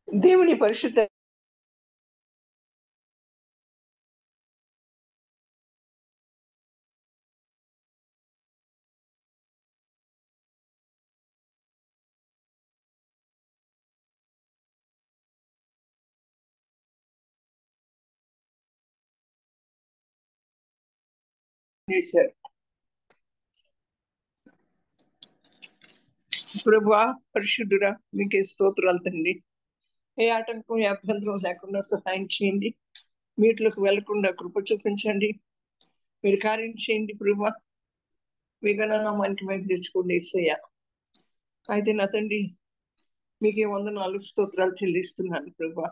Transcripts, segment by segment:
దేవుని పరిశుద్ధ చేశారు. ప్రభువా, పరిశుద్ధుడా, మీకే స్తోత్రాలు తండ్రి. ఏ ఆటంకం ఏ అభ్యంతరం లేకుండా సహాయం చేయండి. మీట్లోకి వెళ్లకుండా కృప చూపించండి. మీరు కార్యం చేయండి ప్రభువా. మీ గణనామానికి మేము తెచ్చుకోండి యేసయ్య. అయితే నా తండ్రి, మీకే 104 స్తోత్రాలు చెల్లిస్తున్నాను ప్రభువా.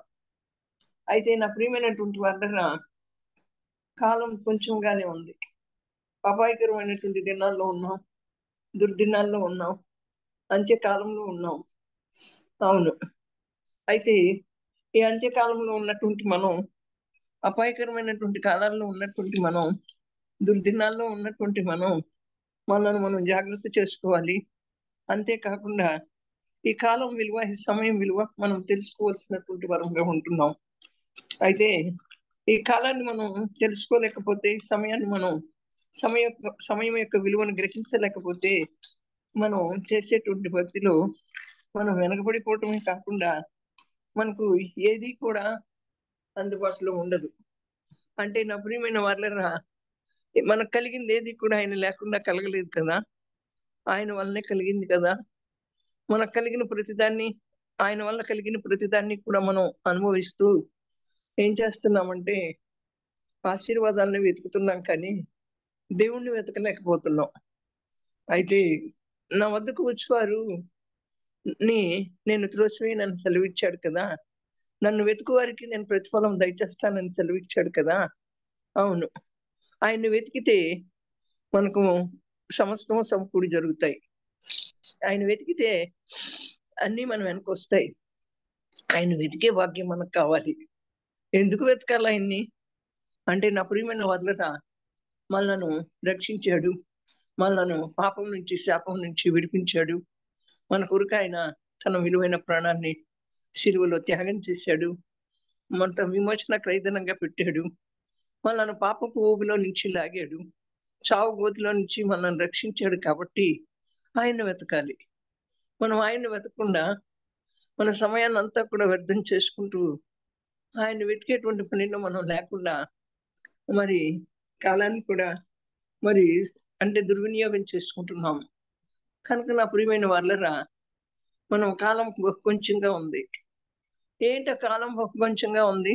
అయితే నా ప్రియమైనటువంటి వారందరూ, కాలం కొంచెంగానే ఉంది. అపాయకరమైనటువంటి దినాల్లో ఉన్నాం, దుర్దినాల్లో ఉన్నాం, అంత్యకాలంలో ఉన్నాం. అవును. అయితే ఈ అంత్యకాలంలో ఉన్నటువంటి మనం, అపాయకరమైనటువంటి కాలాల్లో ఉన్నటువంటి మనం, దుర్దినాల్లో ఉన్నటువంటి మనల్ని మనం జాగ్రత్త చేసుకోవాలి. అంతేకాకుండా ఈ కాలం విలువ, ఈ సమయం విలువ మనం తెలుసుకోవాల్సినటువంటి వరంగా ఉంటున్నాం. అయితే ఈ కాలాన్ని మనం తెలుసుకోలేకపోతే, ఈ సమయాన్ని మనం సమయం యొక్క విలువను గ్రహించలేకపోతే, మనం చేసేటువంటి భక్తిలో మనం వెనకబడిపోవటమే కాకుండా మనకు ఏది కూడా అందుబాటులో ఉండదు. అంటే నా ప్రియమైన వాళ్ళరా, మనకు కలిగింది ఏది కూడా ఆయన లేకుండా కలగలేదు కదా. ఆయన వల్లనే కలిగింది కదా. మనకు కలిగిన ప్రతిదాన్ని, ఆయన వల్ల కలిగిన ప్రతిదాన్ని కూడా మనం అనుభవిస్తూ ఏం చేస్తున్నామంటే, ఆశీర్వాదాలను వెతుకుతున్నాం కానీ దేవుణ్ణి వెతకలేకపోతున్నాం. అయితే నా వద్దకు వచ్చేవారు నేను త్రోసివేయనని సెలవిచ్చాడు కదా. నన్ను వెతుకు వారికి నేను ప్రతిఫలం దయచేస్తానని సెలవిచ్చాడు కదా. అవును. ఆయన్ని వెతికితే మనకు సమస్తము సమకూడి జరుగుతాయి. ఆయన వెతికితే అన్నీ మన వెనకొస్తాయి. ఆయన వెతికే భాగ్యం మనకు కావాలి. ఎందుకు వెతకాలి ఆయన్ని అంటే, నా ప్రియమైన వాళ్ళరా, మనలను రక్షించాడు. మనలను పాపం నుంచి, శాపం నుంచి విడిపించాడు. మన కొరకు ఆయన తన విలువైన ప్రాణాన్ని శిలువలో త్యాగం చేశాడు. మన విమోచన క్రయధనంగా పెట్టాడు. మనల్ని పాపపు ఊబిలో నుంచి లాగాడు. చావు గోతిలో నుంచి మనల్ని రక్షించాడు కాబట్టి ఆయన్ని వెతకాలి. మనం ఆయన్ని వెతకకుండా మన సమయాన్ని అంతా కూడా వ్యర్థం చేసుకుంటూ ఆయన్ని వెతికేటువంటి పనిలో మనం లేకుండా మరి కాలాన్ని కూడా మరి అంటే దుర్వినియోగం చేసుకుంటున్నాం. కనుక నా ప్రియమైన వాళ్ళరా, మనం కాలం కొంచెంగా ఉంది. ఏంటో కాలం కొంచెంగా ఉంది.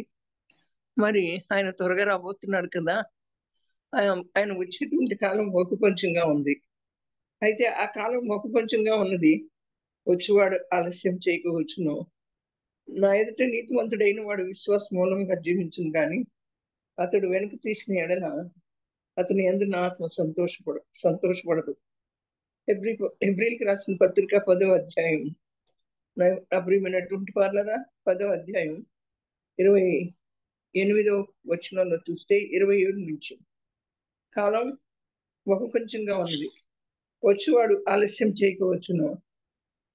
మరి ఆయన త్వరగా రాబోతున్నాడు కదా. ఆయన వచ్చేటువంటి కాలం కొంచెంగా ఉంది. అయితే ఆ కాలం కొంచెంగా ఉన్నది. వచ్చేవాడు ఆలస్యం చేయకపోవచ్చును. నా ఎదుట నీతిమంతుడైన వాడు విశ్వాస మూలంగా జీవించును గాని, అతడు వెనక తీసిన ఎడల అతని యందు నా ఆత్మ సంతోషపడదు. హెబ్రీయులకు రాసిన పత్రిక 10వ అధ్యాయం, నా ప్రియమైనటువంటి వాళ్ళరా, 10వ అధ్యాయం 28వ వచనంలో చూస్తే 27 నుంచి, కాలం కొంచెంగా ఉన్నది. వచ్చేవాడు ఆలస్యం చేయకపోవచ్చును.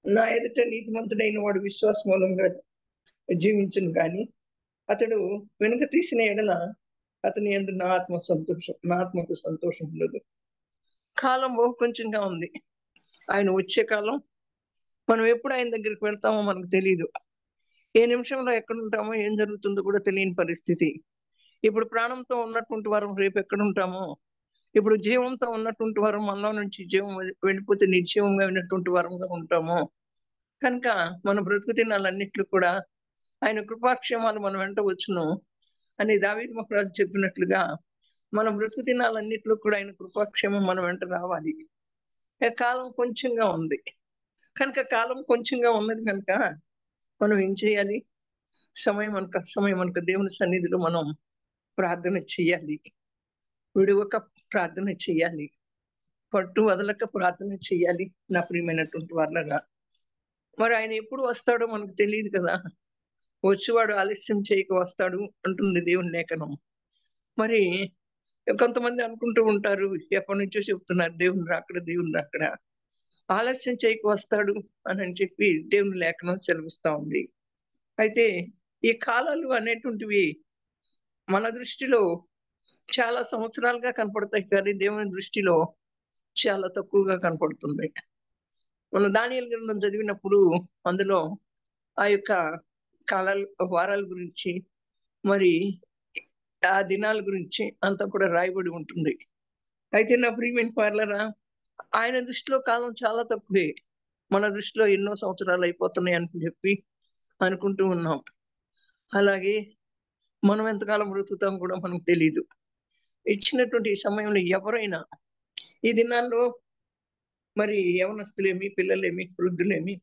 నా ఎదుట నీతిమంతుడైన వాడు విశ్వాస మూలంగా జీవించును గాని, అతడు వెనుక తీసిన ఎడల అతని యందు నా ఆత్మకు సంతోషం ఉండదు. కాలం కొంచెంగా ఉంది. ఆయన వచ్చే కాలం, మనం ఎప్పుడు ఆయన దగ్గరికి వెళ్తామో మనకు తెలియదు. ఏ నిమిషంలో ఎక్కడ ఉంటామో, ఏం జరుగుతుందో కూడా తెలియని పరిస్థితి. ఇప్పుడు ప్రాణంతో ఉన్నటువంటి వారం రేపు ఎక్కడ ఉంటామో, ఇప్పుడు జీవంతో ఉన్నటువంటి వారం మనలో నుంచి జీవం వెళ్ళిపోతే నిర్జీవంగా ఉన్నటువంటి వారంగా ఉంటామో. కనుక మన బ్రతుకు దినాలన్నిట్లు కూడా ఆయన కృపాక్షేమాలు మన వెంట వచ్చును అని దావీదు మహారాజు చెప్పినట్లుగా, మన బ్రతుకు దినాలన్నిట్లో కూడా ఆయన కృపాక్షేమం మన వెంట రావాలి. కాలం కొంచెంగా ఉంది కనుక, కాలం కొంచెంగా ఉన్నది కనుక మనం ఏం చేయాలి? సమయం అనుక దేవుని సన్నిధిలో మనం ప్రార్థన చేయాలి. విడువక ప్రార్థన చేయాలి. పట్టు వదలక ప్రార్థన చేయాలి. నా ప్రియమైనటువంటి వాళ్ళగా, మరి ఆయన ఎప్పుడు వస్తాడో మనకు తెలియదు కదా. వచ్చేవాడు ఆలస్యం చేయక వస్తాడు అంటుంది దేవుని లేఖనం. మరి కొంతమంది అనుకుంటూ ఉంటారు, ఎప్పటి నుంచో చెప్తున్నారు దేవుని రాకడ. ఆలస్యం చేయకు వస్తాడు అని చెప్పి దేవుని లేఖనం సెలవిస్తా ఉంది. అయితే ఈ కాలాలు అనేటువంటివి మన దృష్టిలో చాలా సంవత్సరాలుగా కనపడతాయి కానీ దేవుని దృష్టిలో చాలా తక్కువగా కనపడుతుంది. మనం దానియేలు గ్రంథం చదివినప్పుడు అందులో ఆ యొక్క కాలాలు, వారాల గురించి, మరి ఆ దినాల గురించి అంతా కూడా రాయబడి ఉంటుంది. అయితే నా ప్రియమైన పార్లరా, ఆయన దృష్టిలో కాలం చాలా తక్కువే. మన దృష్టిలో ఎన్నో సంవత్సరాలు అయిపోతున్నాయి అని చెప్పి అనుకుంటూ ఉన్నాం. అలాగే మనం ఎంతకాలం బ్రతుకుతాం కూడా మనకు తెలీదు. ఇచ్చినటువంటి ఈ సమయంలో ఎవరైనా ఈ దినాల్లో మరి యవనస్తులేమి, పిల్లలేమి, వృద్ధులేమి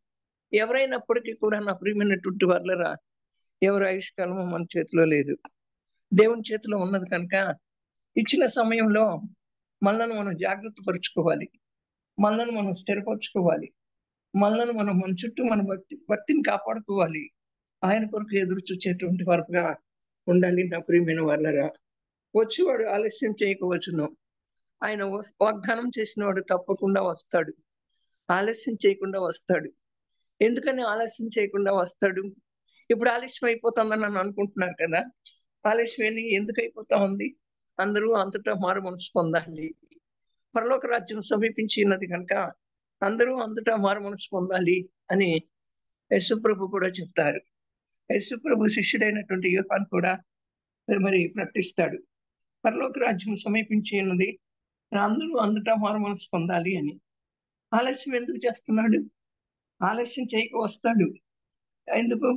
ఎవరైనప్పటికీ కూడా నా ప్రియమైనటువంటి వాళ్ళరా, ఎవరి ఆయుష్కాలము మన చేతిలో లేదు. దేవుని చేతిలో ఉన్నది కనుక ఇచ్చిన సమయంలో మనలను మనం జాగ్రత్త పరుచుకోవాలి. మనలను మనం స్థిరపరచుకోవాలి. మనలను మనం మన చుట్టూ మన భక్తిని కాపాడుకోవాలి. ఆయన కొరకు ఎదురు చూసేటువంటి వారుగా ఉండాలి నా ప్రియమైన వాళ్ళరా. వచ్చేవాడు ఆలస్యం చేయకవచ్చును. ఆయన వాగ్దానం చేసినవాడు తప్పకుండా వస్తాడు. ఆలస్యం చేయకుండా వస్తాడు. ఎందుకని ఆలస్యం చేయకుండా వస్తాడు? ఇప్పుడు ఆలస్యం అయిపోతుందని నన్ను అనుకుంటున్నారు కదా! ఆలస్యం ఎందుకు అయిపోతా ఉంది? అందరూ అంతటా మారు మనసు పొందాలి. పరలోక రాజ్యం సమీపించినది కనుక అందరూ అంతటా మారు మనసు పొందాలి అని యేసుప్రభు కూడా చెప్తారు. యేసుప్రభు శిష్యుడైనటువంటి యోహాను కూడా మరి ప్రకటిస్తాడు. పరలోక రాజ్యం సమీపించి ఉన్నది. అందరూ అంతటా మారు మనసు పొందాలి అని. ఆలస్యం ఎందుకు చేస్తున్నాడు? ఆలస్యం చేయక వస్తాడు. ఎందుకు?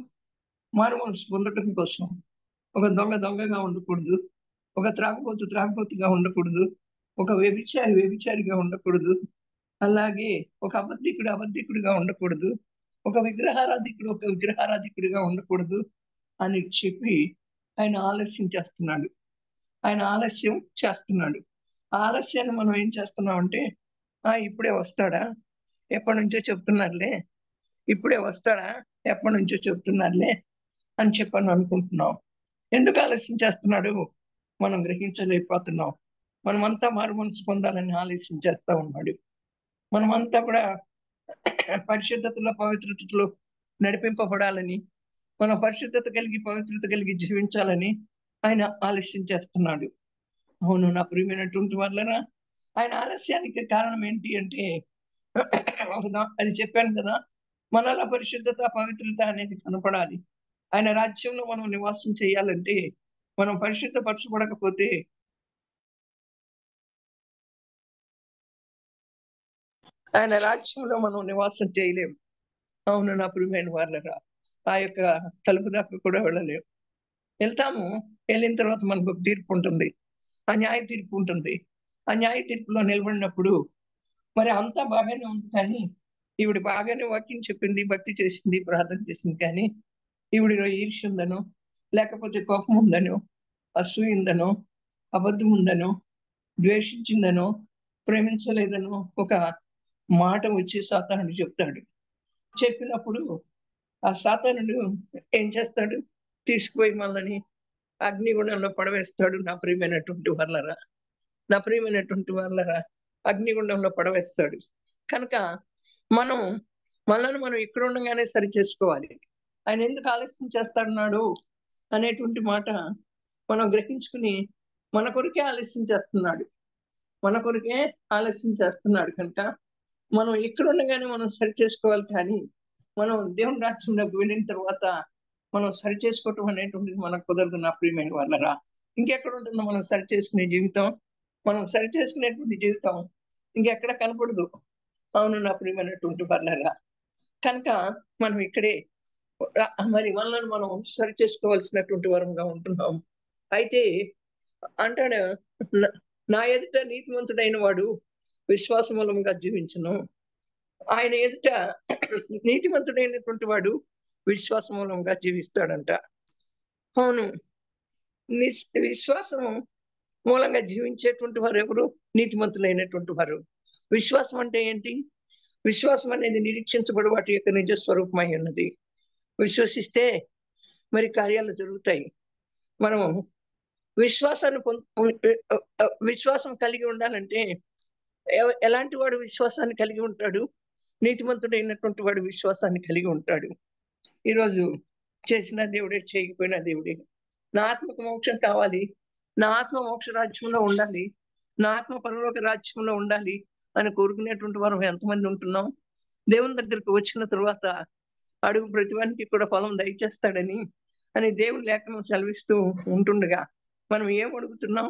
మారు మనసు పొందటం కోసం. ఒక దొంగగా ఉండకూడదు. ఒక త్రాగుబోతుగా ఉండకూడదు. ఒక వ్యభిచారిగా ఉండకూడదు. అలాగే ఒక అబద్ధికుడిగా ఉండకూడదు. ఒక విగ్రహారాధికుడిగా ఉండకూడదు అని చెప్పి ఆయన ఆలస్యం చేస్తున్నాడు. ఆయన ఆలస్యం చేస్తున్నాడు. ఆ ఆలస్యాన్ని మనం ఏం చేస్తున్నామంటే, ఇప్పుడే వస్తాడా? ఎప్పటినుంచో చెప్తున్నారులే. ఇప్పుడే వస్తాడా? ఎప్పటినుంచో చెప్తున్నారులే అని చెప్పని అనుకుంటున్నాం. ఎందుకు ఆలస్యం చేస్తున్నాడు? మనం గ్రహించలేకపోతున్నాం. మనమంతా మారు మనసు పొందాలని ఆలస్యం చేస్తా ఉన్నాడు. మనమంతా కూడా పరిశుద్ధతలో, పవిత్రతలో నడిపింపబడాలని, మన పరిశుద్ధత కలిగి, పవిత్రత కలిగి జీవించాలని ఆయన ఆలస్యం చేస్తున్నాడు. అవును నా ప్రియమైనటువంటి వాళ్ళరా, ఆయన ఆలస్యానికి కారణం ఏంటి అంటే అది చెప్పాను కదా, మనలో పరిశుద్ధత, పవిత్రత అనేది కనపడాలి. ఆయన రాజ్యంలో మనం నివాసం చేయాలంటే మనం పరిశుద్ధపరచబడకపోతే ఆయన రాజ్యంలో మనం నివాసం చేయలేము. అవును నా ప్రియమైన వాళ్ళరా, ఆ యొక్క తలుపు దాకా కూడా వెళ్ళలేము. వెళ్తాము, వెళ్ళిన తర్వాత మనకు ఒక తీర్పు ఉంటుంది. ఆ న్యాయ తీర్పు ఉంటుంది. ఆ న్యాయ తీర్పులో నిలబడినప్పుడు మరి అంతా బాగానే ఉంది కానీ, ఈవిడ బాగానే వాక్యం చెప్పింది, భక్తి చేసింది, ప్రార్థన చేసింది కానీ ఈవిడిలో ఈర్ష్య ఉందనో, లేకపోతే కోపం ఉందనో, అసూయ ఉందనో, అబద్ధం ఉందనో, ద్వేషించిందనో, ప్రేమించలేదనో ఒక మాట వచ్చి సాతానుడు చెప్తాడు. చెప్పినప్పుడు ఆ సాతానుడు ఏం చేస్తాడు? తీసుకుపోయి మనల్ని అగ్నిగుండంలో పడవేస్తాడు నా ప్రియమైనటువంటి వాళ్ళరా. నా ప్రియమైనటువంటి వాళ్ళరా, అగ్నిగుండంలో పడవేస్తాడు. కనుక మనం మనల్ని మనం ఇక్కడ ఉండగానే సరి చేసుకోవాలి. ఆయన ఎందుకు ఆలస్యం చేస్తున్నాడు అనేటువంటి మాట మనం గ్రహించుకుని మన కొరకే ఆలస్యం చేస్తున్నాడు. మన కొరకే ఆలస్యం చేస్తున్నాడు కనుక మనం ఇక్కడ ఉండగానే మనం సరి చేసుకోవాలి కానీ మనం దేవుని రాజ్యంలోకి వెళ్ళిన తర్వాత మనం సరి చేసుకోవటం అనేటువంటిది మనకు కుదరదు నా ప్రియమైన వాళ్ళరా. ఇంకెక్కడ ఉంటుందో మనం సరి చేసుకునే జీవితం? మనం సరి చేసుకునేటువంటి జీవితం ఇంకెక్కడ కనపడదు. అవును నా ప్రియమైనటువంటి వాళ్ళరా. కనుక మనం ఇక్కడే మరి మనల్ని మనం సరి చేసుకోవాల్సినటువంటి వరంగా ఉంటున్నాం. అయితే అంటాడు, నా ఎదుట నీతిమంతుడైన వాడు విశ్వాస మూలంగా జీవించును. ఆయన ఎదుట నీతిమంతుడైనటువంటి వాడు విశ్వాస మూలంగా జీవిస్తాడంట. అవును, విశ్వాసం మూలంగా జీవించేటువంటి వారు ఎవరు? నీతిమంతులైనటువంటి వారు. విశ్వాసం అంటే ఏంటి? విశ్వాసం అనేది నిరీక్షించబడి వాటి యొక్క నిజ స్వరూపమై ఉన్నది. విశ్వసిస్తే మరి కార్యాలు జరుగుతాయి. మనము విశ్వాసాన్ని విశ్వాసం కలిగి ఉండాలంటే ఎలాంటి వాడు విశ్వాసాన్ని కలిగి ఉంటాడు? నీతిమంతుడైనటువంటి వాడు విశ్వాసాన్ని కలిగి ఉంటాడు. ఈరోజు చేసిన దేవుడే, చేయకపోయిన దేవుడే. నా ఆత్మకు మోక్షం కావాలి, నా ఆత్మ మోక్ష రాజ్యంలో ఉండాలి, నా ఆత్మ పరలోక రాజ్యంలో ఉండాలి అని కోరుకునేటువంటి వారు ఎంతమంది ఉంటున్నాం? దేవుని దగ్గరికి వచ్చిన తరువాత అడుగు ప్రతివానికి కూడా ఫలం దయచేస్తాడని అని దేవుని లేఖనం సెలవిస్తూ ఉంటుండగా మనం ఏం అడుగుతున్నాం?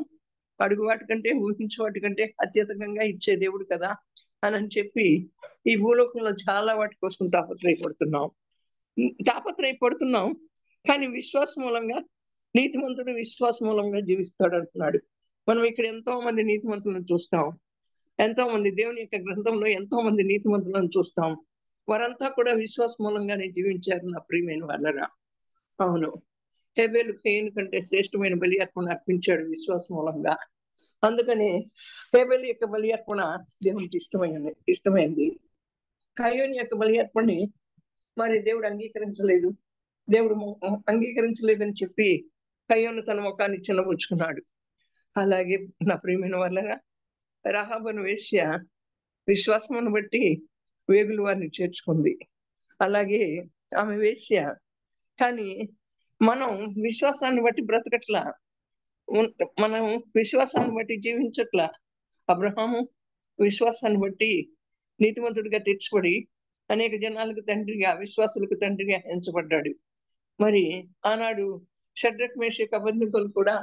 అడుగు వాటికంటే, ఊహించే వాటికంటే అత్యధికంగా ఇచ్చే దేవుడు కదా అని చెప్పి ఈ భూలోకంలో చాలా వాటి కోసం తాపత్రయపడుతున్నాం. కానీ విశ్వాస మూలంగా, నీతిమంతుడు విశ్వాస మూలంగా జీవిస్తాడు అంటున్నాడు. మనం ఇక్కడ ఎంతో మంది నీతిమంతులను చూస్తాం. ఎంతో మంది దేవుని యొక్క గ్రంథంలో ఎంతో మంది నీతిమంతులను చూస్తాం. వారంతా కూడా విశ్వాస మూలంగానే జీవించారు నా ప్రియమైన వాళ్ళరా. అవును, హేబేలు కయీను కంటే శ్రేష్టమైన బలి అర్పణ అర్పించాడు విశ్వాస మూలంగా. అందుకని హేబేలు యొక్క బలి అర్పణ దేవునికి ఇష్టమైంది. కయీను యొక్క బలి అర్పణని మరి దేవుడు అంగీకరించలేదు. దేవుడు అంగీకరించలేదని చెప్పి కయీను తన ముఖాన్ని చిన్నబుచ్చుకున్నాడు. అలాగే నా ప్రియమైన వాళ్ళరా, రాహాబును వేశ్య విశ్వాసమును బట్టి వేగులు వారిని చేర్చుకుంది. అలాగే ఆమె వేశ్య, కానీ మనం విశ్వాసాన్ని బట్టి బ్రతకట్లా, మనం విశ్వాసాన్ని బట్టి జీవించట్లా. అబ్రహాము విశ్వాసాన్ని బట్టి నీతిమంతుడిగా తీర్చబడి అనేక జనాలకు తండ్రిగా, విశ్వాసులకు తండ్రిగా ఎంచబడ్డాడు. మరి ఆనాడు షడ్రక్ మేషక్ అబేద్నెగోలు కూడా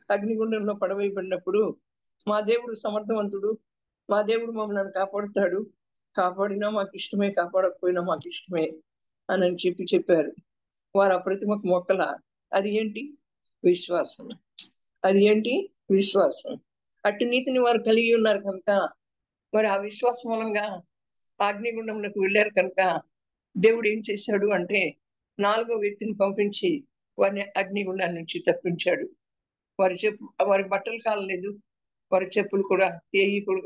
అగ్నిగుండంలో పడవేయబడినప్పుడు మా దేవుడు సమర్థవంతుడు, మా దేవుడు మమ్మల్ని కాపాడుతాడు, కాపాడినా మాకు ఇష్టమే, కాపాడకపోయినా మాకు ఇష్టమే అని చెప్పారు. వారు ఆ ప్రతిమకు మొక్కల. అది ఏంటి? విశ్వాసం. అది ఏంటి? విశ్వాసం. అట్టి నీతిని వారు కలిగి ఉన్నారు కనుక, మరి ఆ విశ్వాసం మూలంగా అగ్నిగుండంలోకి వెళ్ళారు కనుక దేవుడు ఏం చేశాడు అంటే 4వ వ్యక్తిని పంపించి వారిని అగ్నిగుండం నుంచి తప్పించాడు. వారి బట్టలు కాలలేదు, వారి చెప్పులు కూడా,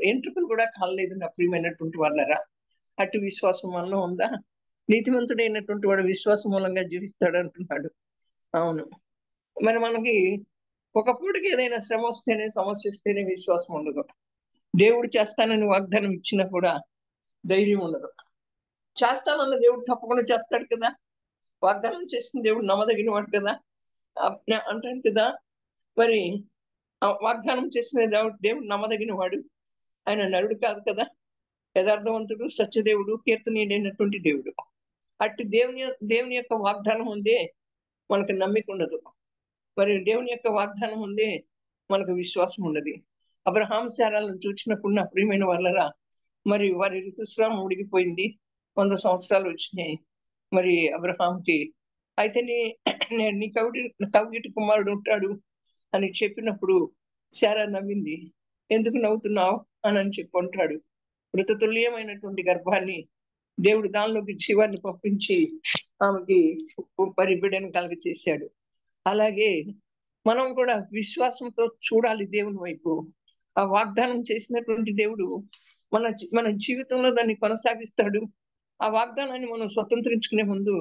ఎంట్రుకలు కూడా కాలలేదు నా ప్రియమైనటువంటి వాళ్ళరా. అటు విశ్వాసం వల్ల ఉందా? నీతిమంతుడైనటువంటి వాడు విశ్వాసం మూలంగా జీవిస్తాడు అంటున్నాడు. అవును, మరి మనకి ఒక పూటకి ఏదైనా శ్రమ వస్తేనే, సమస్య వస్తేనే విశ్వాసం ఉండదు. దేవుడు చేస్తానని వాగ్దానం ఇచ్చినా కూడా ధైర్యం ఉండదు. చేస్తానన్న దేవుడు తప్పకుండా చేస్తాడు కదా. వాగ్దానం చేసిన దేవుడు నమ్మదగిన వాడు కదా అంటాను కదా. మరి వాగ్దానం చేసిన దేవుడు నమ్మదగిన వాడు, ఆయన నరుడు కాదు కదా. యథార్థవంతుడు, సత్యదేవుడు, కీర్తనీయుడైనటువంటి దేవుడు. అట్టి దేవుని యొక్క వాగ్దానం ఉందే మనకు నమ్మిక ఉండదు. మరి దేవుని యొక్క వాగ్దానం ఉందే మనకు విశ్వాసం ఉండదు. అబ్రహాం శారాలను చూసినప్పుడు నా ప్రియమైన వాళ్ళరా, మరి వారి ఋతుస్రావం ఉడిగిపోయింది, 100 సంవత్సరాలు వచ్చినాయి మరి అబ్రహాంకి. అయితే నీ కవిగిటి కుమారుడు ఉంటాడు అని చెప్పినప్పుడు శారా నవ్వింది. ఎందుకు నవ్వుతున్నావు అని చెప్పి అంటాడు. మృతతుల్యమైనటువంటి గర్భాన్ని దేవుడు దానిలోకి జీవాన్ని పంపించి ఆమెకి బిడ్డను కలుగ చేశాడు. అలాగే మనం కూడా విశ్వాసంతో చూడాలి దేవుని వైపు. ఆ వాగ్దానం చేసినటువంటి దేవుడు మన జీవితంలో దాన్ని కొనసాగిస్తాడు. ఆ వాగ్దానాన్ని మనం స్వతంత్రించుకునే ముందు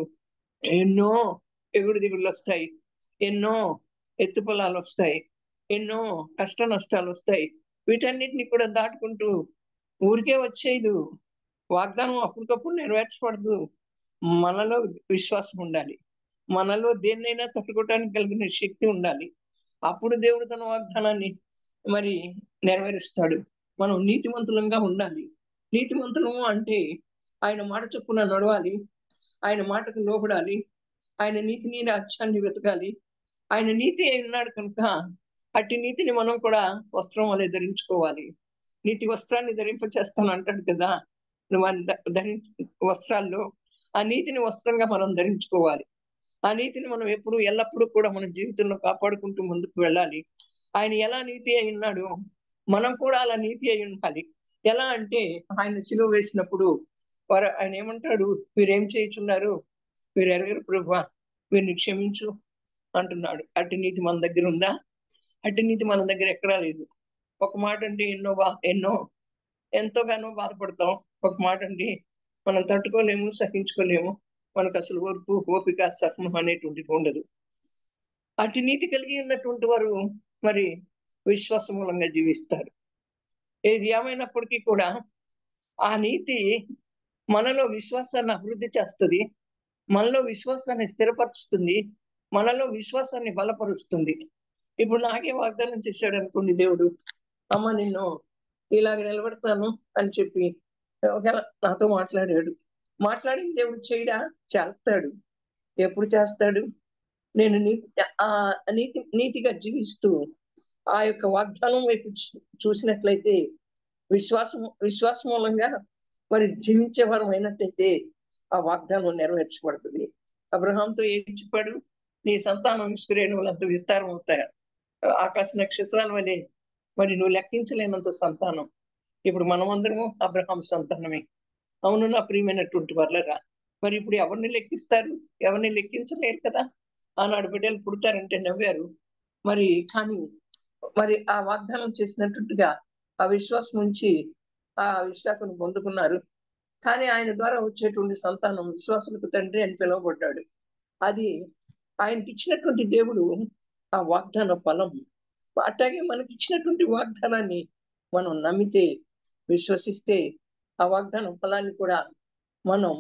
ఎన్నో ఎగుడు దిగుళ్ళు వస్తాయి, ఎన్నో ఎత్తుపొలాలు వస్తాయి, ఎన్నో కష్ట నష్టాలు వస్తాయి. వీటన్నిటిని కూడా దాటుకుంటూ ఊరికే వచ్చేది వాగ్దానం అప్పటికప్పుడు నెరవేర్చబడదు. మనలో విశ్వాసం ఉండాలి, మనలో దేన్నైనా తట్టుకోవటానికి కలిగిన శక్తి ఉండాలి. అప్పుడు దేవుడు తన వాగ్దానాన్ని మరి నెరవేరుస్తాడు. మనం నీతిమంతులంగా ఉండాలి. నీతిమంతులము అంటే ఆయన మాట చొప్పున నడవాలి, ఆయన మాటకు లోబడాలి, ఆయన నీతిని రాజ్యాన్ని వెతకాలి. ఆయన నీతి అయి ఉన్నాడు కనుక అట్టి నీతిని మనం కూడా వస్త్రం వలె ధరించుకోవాలి. నీతి వస్త్రాన్ని ధరింపచేస్తాను అంటాడు కదా. వస్త్రాల్లో ఆ నీతిని వస్త్రంగా మనం ధరించుకోవాలి. ఆ నీతిని మనం ఎల్లప్పుడూ కూడా మన జీవితంలో కాపాడుకుంటూ ముందుకు వెళ్ళాలి. ఆయన ఎలా నీతి అయి ఉన్నాడు, మనం కూడా అలా నీతి అయి ఉండాలి. ఎలా అంటే ఆయన సిలువ వేసినప్పుడు ఆయన ఏమంటాడు? వీరేం చేయుచున్నారు, వీరు ఎరగరు ప్రభువా, వీరిని క్షమించు అంటున్నాడు. అట్టి నీతి మన దగ్గర ఉందా? అట్టి నీతి మన దగ్గర ఎక్కడా లేదు. ఒక మాట అంటే ఎంతోగానో బాధపడతాం. ఒక మాట అంటే మనం తట్టుకోలేము, సహించుకోలేము. మనకు అసలు ఓపిక, సహనం అనేటువంటిది ఉండదు. అటు నీతి కలిగి ఉన్నటువంటి వారు మరి విశ్వాస మూలంగా జీవిస్తారు. ఏది ఏమైనప్పటికీ కూడా ఆ నీతి మనలో విశ్వాసాన్ని అభివృద్ధి చేస్తుంది, మనలో విశ్వాసాన్ని స్థిరపరుస్తుంది, మనలో విశ్వాసాన్ని బలపరుస్తుంది. ఇప్పుడు నాకే వాగ్దానం చేశాడు అనుకోండి దేవుడు, అమ్మ నిన్ను ఇలాగ నిలబెడతాను అని చెప్పి ఒకవేళ నాతో మాట్లాడాడు. మాట్లాడిన దేవుడు చేయడా? చేస్తాడు. ఎప్పుడు చేస్తాడు? నేను నీతిగా జీవిస్తూ ఆ యొక్క వాగ్దానం వైపు చూసినట్లయితే, విశ్వాసం మూలంగా మరి జీవించే వారం అయినట్టయితే ఆ వాగ్దానం నెరవేర్చబడుతుంది. అబ్రహాంతో ఏం చెప్పాడు? నీ సంతానం ఇస్రాయేలులంత విస్తారం అవుతాయి, ఆకాశ నక్షత్రాల వలె మరి నువ్వు లెక్కించలేనంత సంతానం. ఇప్పుడు మనమందరము అబ్రహాం సంతానమే. అవును నా ప్రియమైనటువంటి వాళ్ళరా, మరి ఇప్పుడు ఎవరిని లెక్కిస్తారు? ఎవరిని లెక్కించలేరు కదా. ఆనాడు బిడ్డలు పుడతారంటే నవ్వారు. మరి కానీ మరి ఆ వాగ్దానం చేసినట్టుగా ఆ విశ్వాసం నుంచి ఆ విశ్వాసం పొందుకున్నారు. కానీ ఆయన ద్వారా వచ్చేటువంటి సంతానం విశ్వాసులకు తండ్రి అని పిలువబడ్డాడు. అది ఆయనకి ఇచ్చినటువంటి దేవుడు ఆ వాగ్దాన ఫలం. అట్లాగే మనకి ఇచ్చినటువంటి వాగ్దానాన్ని మనం నమ్మితే, విశ్వసిస్తే ఆ వాగ్దాన ఫలాన్ని కూడా మనం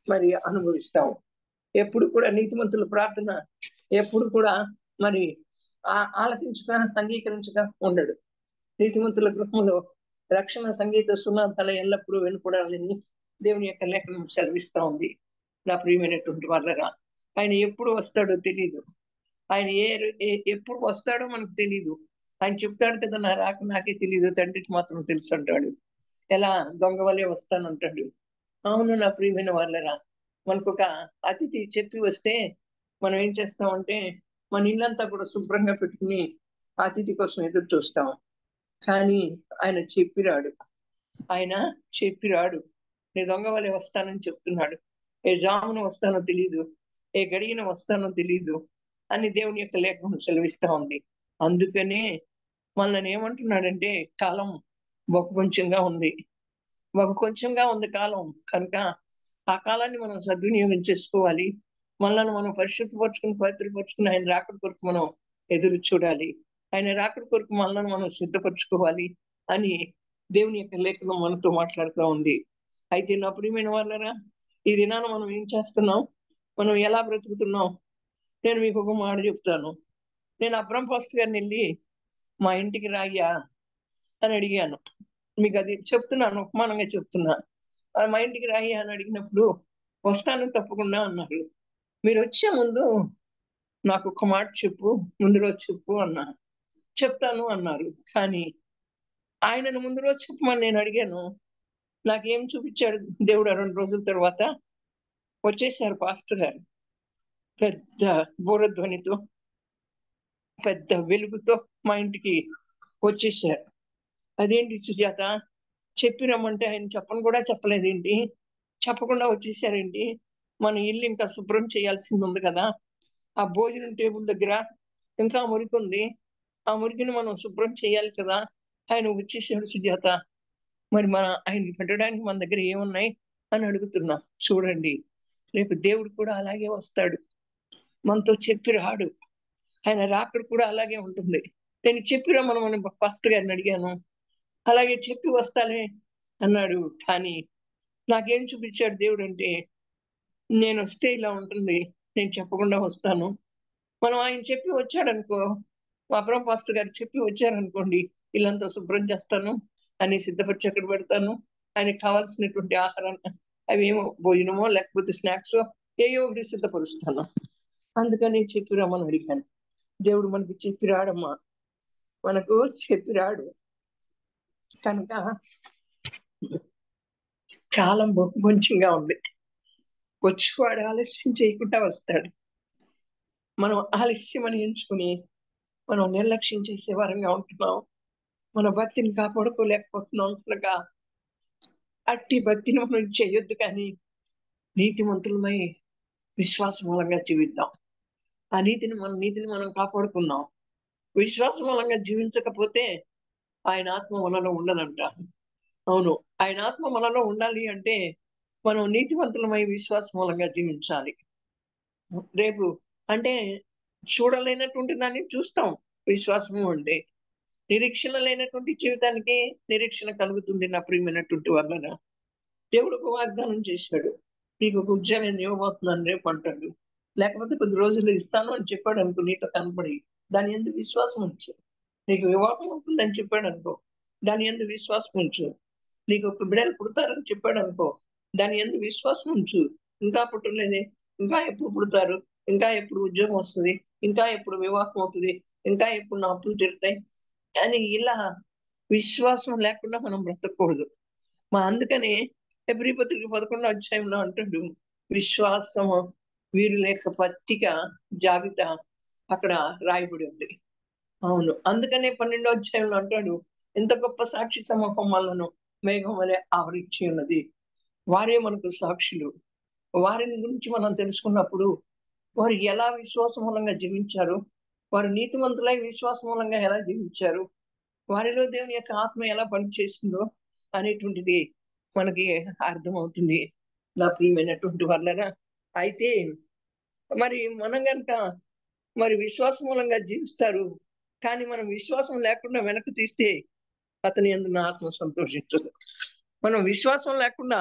మరి అనుభవిస్తాం. ఎప్పుడు కూడా నీతిమంతుల ప్రార్థన ఎప్పుడు కూడా మరి ఆలకించక అంగీకరించక ఉండడు. నీతిమంతుల గృహంలో రక్షణ సంగీత సునాదాలు ఎల్లప్పుడూ వినపడాలని దేవుని యొక్క లేఖనం సెలవిస్తా ఉంది. నా ప్రియమైనటువంటి వాళ్ళరా, ఆయన ఎప్పుడు వస్తాడో తెలీదు. ఆయన ఎప్పుడు వస్తాడో మనకు తెలీదు. ఆయన చెప్తాడు కదా, నా రాక నాకే తెలియదు, తండ్రికి మాత్రం తెలుసు అంటాడు. ఎలా దొంగ వలే వస్తానంటాడు. అవును నా ప్రియమైన వాళ్ళరా, మనకు ఒక అతిథి చెప్పి వస్తే మనం ఏం చేస్తామంటే మన ఇల్లంతా కూడా శుభ్రంగా పెట్టుకుని అతిథి కోసం ఎదురు చూస్తాం. కానీ ఆయన చెప్పిరాడు. ఆయన చెప్పిరాడు. నీ దొంగ వలె వస్తానని చెప్తున్నాడు. ఏ జామున వస్తానో తెలీదు, ఏ గడిగిన వస్తానో తెలీదు అని దేవుని యొక్క లేఖనం సెలవిస్తా ఉంది. అందుకనే మనల్ని ఏమంటున్నాడంటే, కాలం బహు కొంచెంగా ఉంది, కాలం కనుక ఆ కాలాన్ని మనం సద్వినియోగం చేసుకోవాలి. మనల్ని మనం పరిశుద్ధపరచుకుని పవిత్రపరచుకుని ఆయన రాకడ కొరకు మనం ఎదురు చూడాలి. ఆయన రాకడ కొరకు మనల్ని మనం సిద్ధపరచుకోవాలి అని దేవుని యొక్క లేఖనం మనతో మాట్లాడుతూ ఉంది. అయితే నా ప్రియమైన వాళ్ళరా, ఈ దినాన మనం ఏం చేస్తున్నాం, మనం ఎలా బ్రతుకుతున్నాం? నేను మీకు ఒక మాట చెప్తాను. నేను అబ్రహం పాస్టర్ గారిని వెళ్ళి మా ఇంటికి రాయ్యా అని అడిగాను. మీకు అది చెప్తున్నాను, ఉపమానంగా చెప్తున్నా. మా ఇంటికి రాయ్యా అని అడిగినప్పుడు వస్తాను తప్పకుండా అన్నారు. మీరు వచ్చే ముందు నాకు ఒక మాట చెప్పు, ముందు రోజు చెప్పు అన్నా. చెప్తాను అన్నారు. కానీ ఆయనను ముందు రోజు చెప్పమని నేను అడిగాను. నాకేం చూపించాడు దేవుడు? 2 రోజుల తర్వాత వచ్చేసారు పాస్టర్ గారు. పెద్ద బూరధ్వనితో, పెద్ద వెలుగుతో మా ఇంటికి వచ్చేసారు. అదేంటి సుజాత, చెప్పి రమ్మంటే ఆయన చెప్పను కూడా చెప్పలేదేంటి, చెప్పకుండా వచ్చేసారేంటి? మన ఇల్లు ఇంకా శుభ్రం చేయాల్సింది ఉంది కదా, ఆ భోజనం టేబుల్ దగ్గర ఇంకా మురికి ఉంది, ఆ మురికిని మనం శుభ్రం చేయాలి కదా. ఆయన వచ్చేసాడు సుజాత, మరి ఆయనకి పెట్టడానికి మన దగ్గర ఏమున్నాయి అని అడుగుతున్నా. చూడండి, రేపు దేవుడు కూడా అలాగే వస్తాడు, మనతో చెప్పి రాడు. ఆయన రాకడ కూడా అలాగే ఉంటుంది. నేను చెప్పి రమ్మని పాస్టర్ గారిని అడిగాను. అలాగే చెప్పి వస్తాలే అన్నాడు. కానీ నాకేం చూపించాడు దేవుడు అంటే, నేను వస్తే ఇలా ఉంటుంది, నేను చెప్పకుండా వస్తాను. మనం ఆయన చెప్పి వచ్చాడనుకో, మా అబ్రహం పాస్టర్ గారు చెప్పి వచ్చారనుకోండి, ఇల్లంతా శుభ్రం చేస్తాను, అని సిద్ధపరిచి అక్కడ పెడతాను. ఆయనకి కావాల్సినటువంటి ఆహారాన్ని, అవి ఏమో భోజనమో లేకపోతే స్నాక్స్ ఏయో ఒకటి సిద్ధపరుస్తాను. అందుకని చెప్పి రమ్మని అడిగాను. దేవుడు మనకి చెప్పి రాడమ్మా, మనకు చెప్పి రాడు. కనుక కాలం బహు కొంచెంగా ఉంది. వచ్చేవాడు ఆలస్యం చేయకుండా వస్తాడు. మనం ఆలస్యం అని ఎంచుకుని మనం నిర్లక్ష్యం చేసే వారంగా ఉంటున్నాం. మన భక్తిని కాపాడుకోలేకపోతున్నాం. కనుక అట్టి భక్తిని మనం చేయొద్దు, కానీ నీతిమంతులమై విశ్వాస మూలంగా జీవిద్దాం. ఆ నీతిని మనం కాపాడుకుందాం. విశ్వాస మూలంగా జీవించకపోతే ఆయన ఆత్మ మనలో ఉండదంట. అవును, ఆయన ఆత్మ మనలో ఉండాలి అంటే మనం నీతివంతులమై విశ్వాస మూలంగా జీవించాలి. రేపు అంటే చూడలేనటువంటి దాన్ని చూస్తాం. విశ్వాసము అంటే నిరీక్షణ లేనటువంటి జీవితానికి నిరీక్షణ కలుగుతుంది. నా ప్రియమైనటువంటి వలన దేవుడు ఒక వాగ్దానం చేశాడు, నీకు ఒక ఉద్యోగం ఇవ్వబోతున్నాను రేపు అంటాడు. లేకపోతే కొద్ది రోజులు ఇస్తాను అని చెప్పాడు అనుకో, నీతో కనపడి దాని ఎందుకు విశ్వాసం ఉంచు. నీకు వివాహం అవుతుందని చెప్పాడు అనుకో, దాని ఎందుకు విశ్వాసం ఉంచు. నీకు ఒక బిడ్డలు పుడతారని చెప్పాడు అనుకో, దాని ఎందుకు విశ్వాసం ఉంచు. ఇంకా పుట్టలేదే, ఇంకా ఎప్పుడు పుడతారు, ఇంకా ఎప్పుడు ఉద్యోగం వస్తుంది, ఇంకా ఎప్పుడు వివాహం అవుతుంది, ఇంకా ఎప్పుడు నా అప్పులు తీరుతాయి అని ఇలా విశ్వాసం లేకుండా మనం బ్రతకూడదు. అందుకని హెబ్రీ పత్రిక 11వ అధ్యాయంలో అంటాడు, విశ్వాసము వీరు లేక పట్టిక జాబితా అక్కడ రాయబడి ఉంది. అవును, అందుకనే 12వ అధ్యాయంలో అంటాడు, ఎంత గొప్ప సాక్షి సమూహం వలను మేఘం వలె ఆవరించి ఉన్నది, వారే మనకు సాక్షులు. వారిని గురించి మనం తెలుసుకున్నప్పుడు వారు ఎలా విశ్వాస మూలంగా జీవించారు, వారు నీతిమంతులై విశ్వాస మూలంగా ఎలా జీవించారు, వారిలో దేవుని యొక్క ఆత్మ ఎలా పనిచేసిందో అనేటువంటిది మనకి అర్థమవుతుంది నా ప్రియమైనటువంటి వాళ్ళరా. అయితే మరి మనం కనుక మరి విశ్వాస మూలంగా జీవిస్తారు, కానీ మనం విశ్వాసం లేకుండా వెనక్కి తీస్తే అతని యందు నా ఆత్మ సంతోషించదు. మనం విశ్వాసం లేకుండా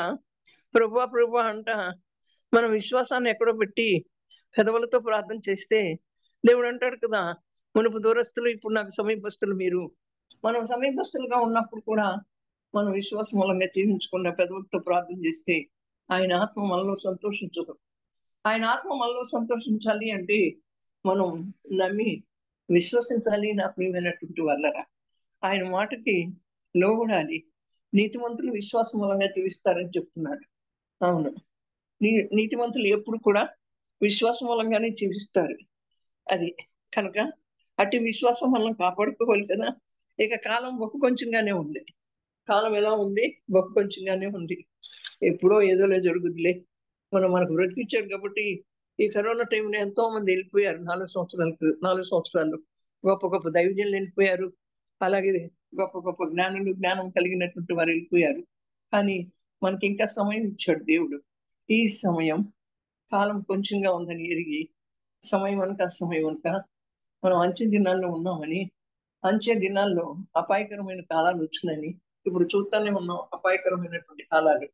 ప్రభువా ప్రభువా అంట మన విశ్వాసాన్ని ఎక్కడో పెట్టి పెదవులతో ప్రార్థన చేస్తే దేవుడు అంటాడు కదా, మునుపు దూరస్తులు ఇప్పుడు నాకు సమీపస్తులు మీరు. మనం సమీపస్తులుగా ఉన్నప్పుడు కూడా మనం విశ్వాస మూలంగా జీవించకుండా పెదవులతో ప్రార్థన చేస్తే ఆయన ఆత్మ మనలో సంతోషించదు. ఆయన ఆత్మ మనలో సంతోషించాలి అంటే మనం నమ్మి విశ్వసించాలి నా ప్రియమైనటువంటి వాళ్ళరా. ఆయన మాటకి లోబడాలి. నీతిమంతులు విశ్వాస మూలంగా జీవిస్తారని చెప్తున్నాడు. అవును, నీతిమంతులు ఎప్పుడు కూడా విశ్వాస మూలంగానే జీవిస్తారు. అది కనుక అట్టి విశ్వాసం మనం కాపాడుకోవాలి కదా. ఇక కాలం బొక్కు కొంచెంగానే ఉంది. కాలం ఎలా ఉంది? బొక్కు కొంచెంగానే ఉంది. ఎప్పుడో ఏదోలే జరుగుద్దిలే. మనకు బ్రతికిచ్చాడు కాబట్టి ఈ కరోనా టైంలో ఎంతో మంది వెళ్ళిపోయారు. 4 సంవత్సరాలు గొప్ప గొప్ప దైవజనులు వెళ్ళిపోయారు. అలాగే గొప్ప గొప్ప జ్ఞానం కలిగినటువంటి వారు వెళ్ళిపోయారు. కానీ మనకి ఇంకా సమయం ఇచ్చాడు దేవుడు. ఈ సమయం కాలం కొంచెంగా ఉందని ఎరిగి సమయం అనక సమయం అనక మనం అంచె దినాల్లో ఉన్నామని, అంచె దినాల్లో అపాయకరమైన కాలాలు వచ్చినాయని ఇప్పుడు చూస్తానే ఉన్నాం. అపాయకరమైనటువంటి కాలాలు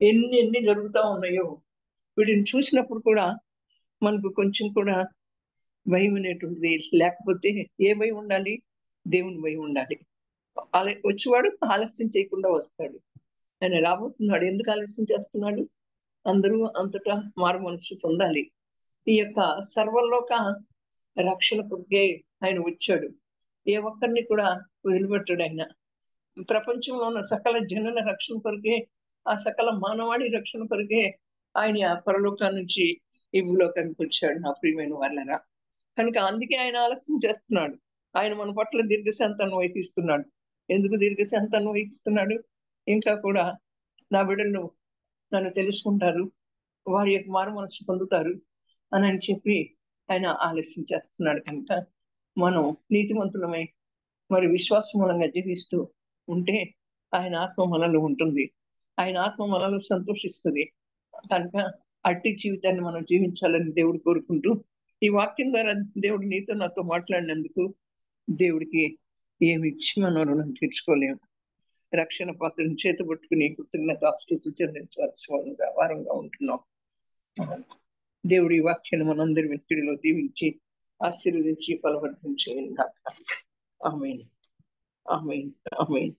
ఎన్ని జరుగుతూ ఉన్నాయో వీటిని చూసినప్పుడు కూడా మనకు కొంచెం కూడా భయం అనేటువంటిది లేకపోతే ఏ భయం ఉండాలి? దేవుని భయం ఉండాలి. వచ్చేవాడు ఆలస్యం చేయకుండా వస్తాడు. ఆయన రాబోతున్నాడు. ఎందుకు ఆలస్యం చేస్తున్నాడు? అందరూ అంతటా మారు మనసు పొందాలి. ఈ యొక్క సర్వలోక రక్షణ కొరకే ఆయన వచ్చాడు. ఏ ఒక్కరిని కూడా వదిలిపెట్టాడు ఆయన. ప్రపంచంలో ఉన్న సకల జనుల రక్షణ కొరకే, ఆ సకల మానవాళి రక్షణ కొరకే ఆయన పరలోకా నుంచి ఈ భూలోకానికి వచ్చాడు నా ప్రియమైన వాళ్ళరా. కనుక అందుకే ఆయన ఆలస్యం చేస్తున్నాడు. ఆయన మన పట్ల దీర్ఘశాంతాన్ని వహిస్తున్నాడు. ఎందుకు దీర్ఘశాంతాన్ని వహిస్తున్నాడు? ఇంకా కూడా నా బిడ్డలు నన్ను తెలుసుకుంటారు, వారి యొక్క మారు మనసు పొందుతారు అని చెప్పి ఆయన ఆలస్యం చేస్తున్నాడు. కనుక మనం నీతిమంతులమై మరి విశ్వాస మూలంగా జీవిస్తూ ఉంటే ఆయన ఆత్మ మనలో ఉంటుంది. ఆయన ఆత్మ మనలో సంతోషిస్తుంది. కనుక అట్టి జీవితాన్ని మనం జీవించాలని దేవుడు కోరుకుంటూ, ఈ వాక్యం ద్వారా దేవుడు నీతో నాతో మాట్లాడినందుకు దేవుడికి ఏమి ఇచ్చి మనం రుణం తీర్చుకోలేము. రక్షణ పాత్రను చేతబట్టుకుని కృతజ్ఞతాస్తుతులు చెల్లించవలసిన వారంగా ఉంటున్నాం. దేవుడి ఈ వాక్యాన్ని మనందరి వెంటిలో దీవించి ఆశీర్వదించి బలవర్ధం చేయండి. ఆమేన్, ఆమేన్, ఆమేన్.